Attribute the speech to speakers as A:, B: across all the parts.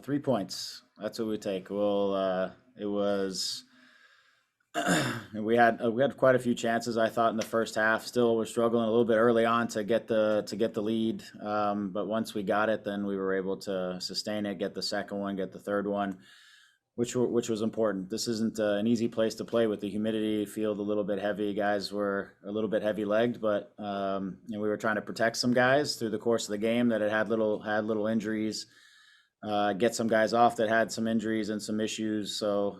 A: 3 points. That's what we take. It was we had quite a few chances. I thought in the first half. Still, we're struggling a little bit early on to get the lead. But once we got it, then we were able to sustain it, get the second one, get the third one, which was important. This isn't an easy place to play with the humidity. Field a little bit heavy. Guys were a little bit heavy legged, but we were trying to protect some guys through the course of the game that had little injuries, get some guys off that had some injuries and some issues. So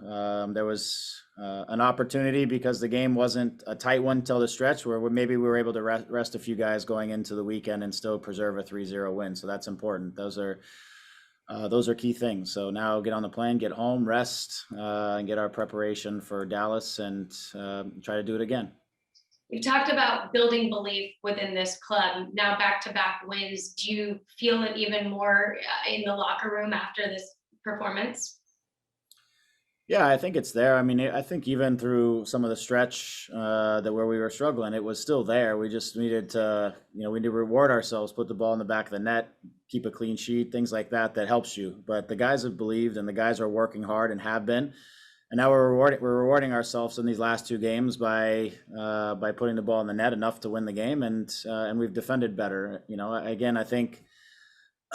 A: there was an opportunity because the game wasn't a tight one till the stretch where maybe we were able to rest a few guys going into the weekend and still preserve a 3-0 win. So that's important. Those are key things. So now get on the plane, get home, rest, and get our preparation for Dallas and try to do it again.
B: You've talked about building belief within this club. Now back-to-back wins. Do you feel it even more in the locker room after this performance?
A: Yeah, I think it's there. I mean, I think even through some of the stretch that where we were struggling, it was still there. We just needed to, we need to reward ourselves, put the ball in the back of the net, keep a clean sheet, things like that. That helps you. But the guys have believed, and the guys are working hard and have been. And now we're rewarding ourselves in these last two games by putting the ball in the net enough to win the game, and we've defended better. Again, I think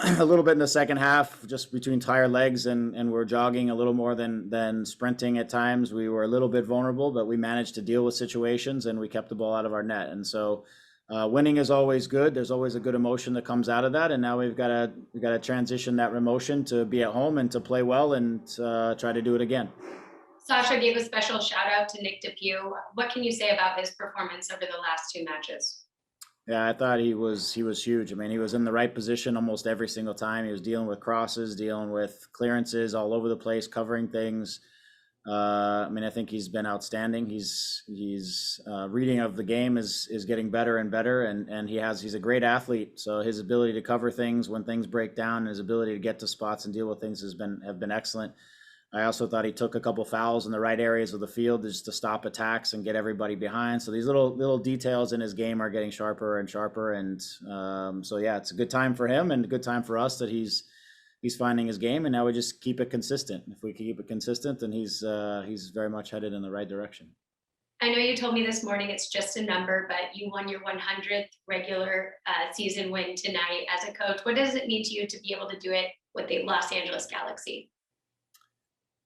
A: a little bit in the second half, just between tired legs and we're jogging a little more than sprinting at times. We were a little bit vulnerable, but we managed to deal with situations and we kept the ball out of our net. And so winning is always good. There's always a good emotion that comes out of that. And now we've got to transition that emotion to be at home and to play well and try to do it again.
B: Sasha gave a special shout out to Nick DePew. What can you say about his performance over the last two matches?
A: Yeah, I thought he was huge. I mean, he was in the right position almost every single time. He was dealing with crosses, dealing with clearances all over the place, covering things. I think he's been outstanding. He's reading of the game is getting better and better, and he's a great athlete. So his ability to cover things when things break down, his ability to get to spots and deal with things have been excellent. I also thought he took a couple fouls in the right areas of the field just to stop attacks and get everybody behind. So these little details in his game are getting sharper and sharper. And so yeah, it's a good time for him and a good time for us that he's finding his game. And now we just keep it consistent. If we can keep it consistent, then he's very much headed in the right direction.
B: I know you told me this morning it's just a number, but you won your 100th regular season win tonight as a coach. What does it mean to you to be able to do it with the Los Angeles Galaxy?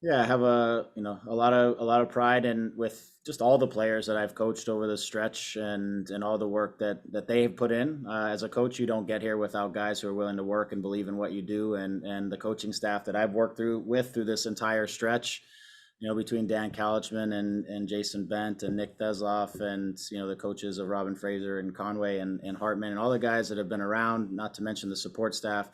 A: Yeah, I have a lot of pride in with just all the players that I've coached over the stretch and all the work that they have put in. As a coach, you don't get here without guys who are willing to work and believe in what you do, and the coaching staff that I've worked through this entire stretch. Between Dan Couchman and Jason Bent and Nick Thesloff and the coaches of Robin Fraser and Conway and Hartman and all the guys that have been around, not to mention the support staff.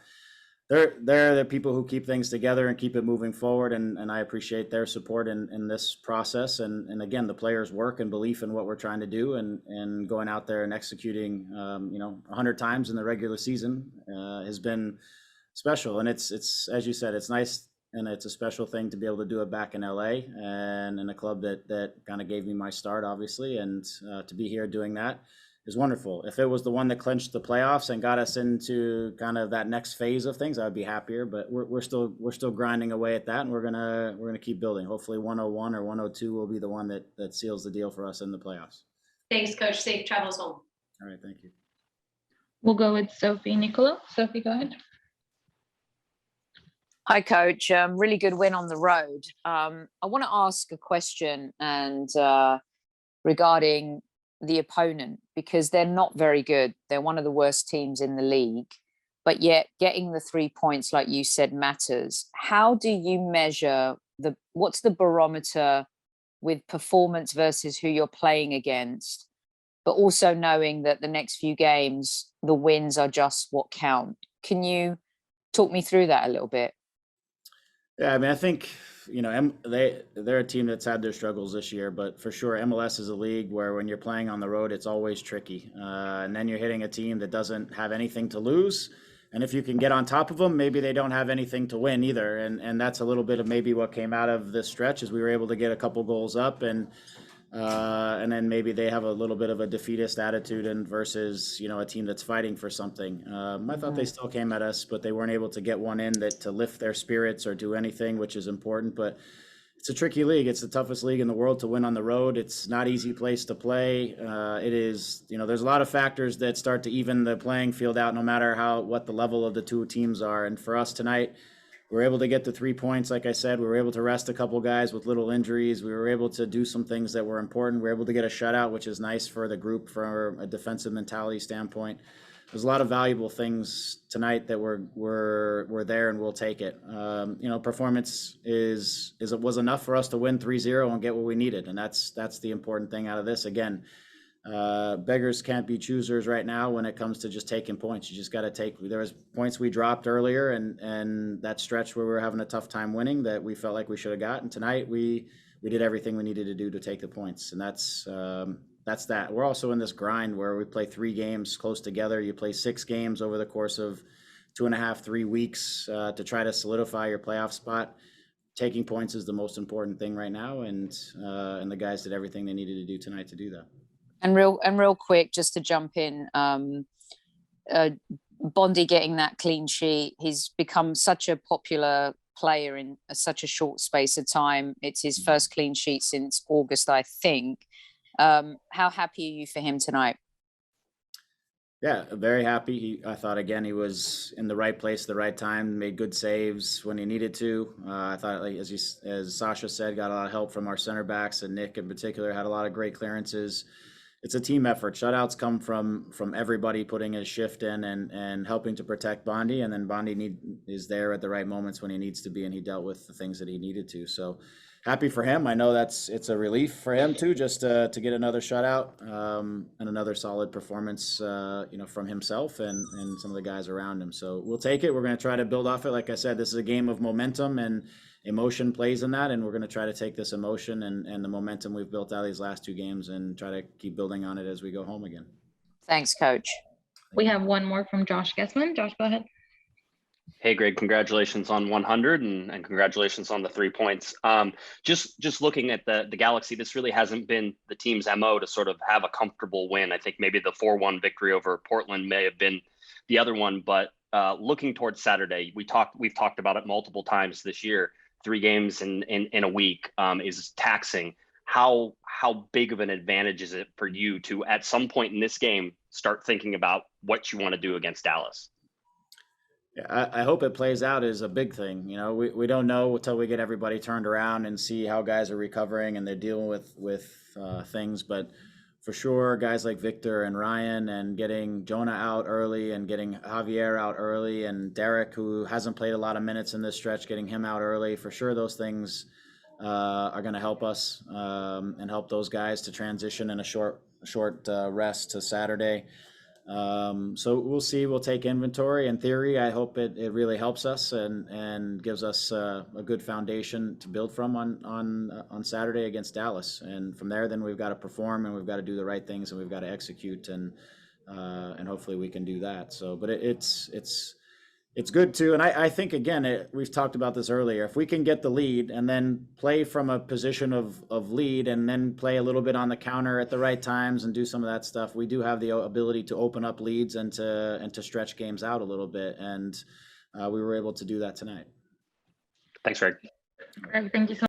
A: They're the people who keep things together and keep it moving forward, and I appreciate their support in this process. And again, the players' work and belief in what we're trying to do, and going out there and executing, 100 times in the regular season has been special. And it's as you said, it's nice and it's a special thing to be able to do it back in LA and in a club that kind of gave me my start, obviously, and to be here doing that is wonderful. If it was the one that clinched the playoffs and got us into kind of that next phase of things, I would be happier. But we're still grinding away at that, and we're gonna keep building. Hopefully, 101 or 102 will be the one that seals the deal for us in the playoffs.
B: Thanks, Coach. Safe travels home.
A: All right, thank you.
C: We'll go with Sophie Nicola. Sophie, go ahead.
D: Hi, Coach. Really good win on the road. I want to ask a question regarding the opponent, because they're not very good. They're one of the worst teams in the league, but yet getting the 3 points, like you said, matters. How do you measure what's the barometer with performance versus who you're playing against, but also knowing that the next few games, the wins are just what count? Can you talk me through that a little bit?
A: Yeah, I think they're a team that's had their struggles this year, but for sure MLS is a league where when you're playing on the road, it's always tricky. And then you're hitting a team that doesn't have anything to lose. And if you can get on top of them, maybe they don't have anything to win either. And that's a little bit of maybe what came out of this stretch is we were able to get a couple goals up and And then maybe they have a little bit of a defeatist attitude and versus, a team that's fighting for something. I thought they still came at us, but they weren't able to get one in that to lift their spirits or do anything, which is important. But it's a tricky league. It's the toughest league in the world to win on the road. It's not an easy place to play. It is, there's a lot of factors that start to even the playing field out, no matter what the level of the two teams are. And for us tonight, we were able to get the 3 points. Like I said, we were able to rest a couple guys with little injuries. We were able to do some things that were important. We were able to get a shutout, which is nice for the group from a defensive mentality standpoint. There's a lot of valuable things tonight that were there, and we'll take it. Performance was enough for us to win 3-0 and get what we needed, and that's the important thing out of this. Again, beggars can't be choosers right now when it comes to just taking points. You just got to take. There was points we dropped earlier, and that stretch where we were having a tough time winning that we felt like we should have gotten. Tonight we did everything we needed to do to take the points, and that's that. We're also in this grind where we play 3 games close together. You play 6 games over the course of 2.5, 3 weeks to try to solidify your playoff spot. Taking points is the most important thing right now, and the guys did everything they needed to do tonight to do that.
D: And real quick, just to jump in, Bondi getting that clean sheet. He's become such a popular player in such a short space of time. It's his first clean sheet since August, I think. How happy are you for him tonight?
A: Yeah, very happy. I thought, again, he was in the right place at the right time, made good saves when he needed to. I thought, like, as Sasha said, got a lot of help from our center backs, and Nick in particular had a lot of great clearances. It's a team effort. Shutouts come from everybody putting a shift in and helping to protect Bondi, and then Bondi is there at the right moments when he needs to be, and he dealt with the things that he needed to. So happy for him. I know it's a relief for him too, just to get another shutout and another solid performance, from himself and some of the guys around him. So we'll take it. We're going to try to build off it. Like I said, this is a game of momentum, and emotion plays in that, and we're going to try to take this emotion and the momentum we've built out of these last 2 games and try to keep building on it as we go home again.
D: Thanks, Coach.
C: We have one more from Josh Gessman. Josh, go ahead.
E: Hey, Greg, congratulations on 100 and congratulations on the 3 points. Just looking at the Galaxy, this really hasn't been the team's MO to sort of have a comfortable win. I think maybe the 4-1 victory over Portland may have been the other one, but looking towards Saturday, we've talked about it multiple times this year. 3 games in a week is taxing. How big of an advantage is it for you to, at some point in this game, start thinking about what you want to do against Dallas?
A: Yeah, I hope it plays out as a big thing. We don't know until we get everybody turned around and see how guys are recovering and they're dealing with things. But for sure, guys like Victor and Ryan and getting Jonah out early and getting Javier out early and Derek, who hasn't played a lot of minutes in this stretch, getting him out early, for sure those things are going to help us and help those guys to transition in a short rest to Saturday. So we'll see. We'll take inventory. In theory, I hope it really helps us and gives us a good foundation to build from on Saturday against Dallas. And from there, then we've got to perform and we've got to do the right things and we've got to execute and hopefully we can do that. So, but it's good too. And I think, again, we've talked about this earlier. If we can get the lead and then play from a position of lead and then play a little bit on the counter at the right times and do some of that stuff, we do have the ability to open up leads and to stretch games out a little bit. And we were able to do that tonight.
E: Thanks, Greg.
C: Greg, thank you so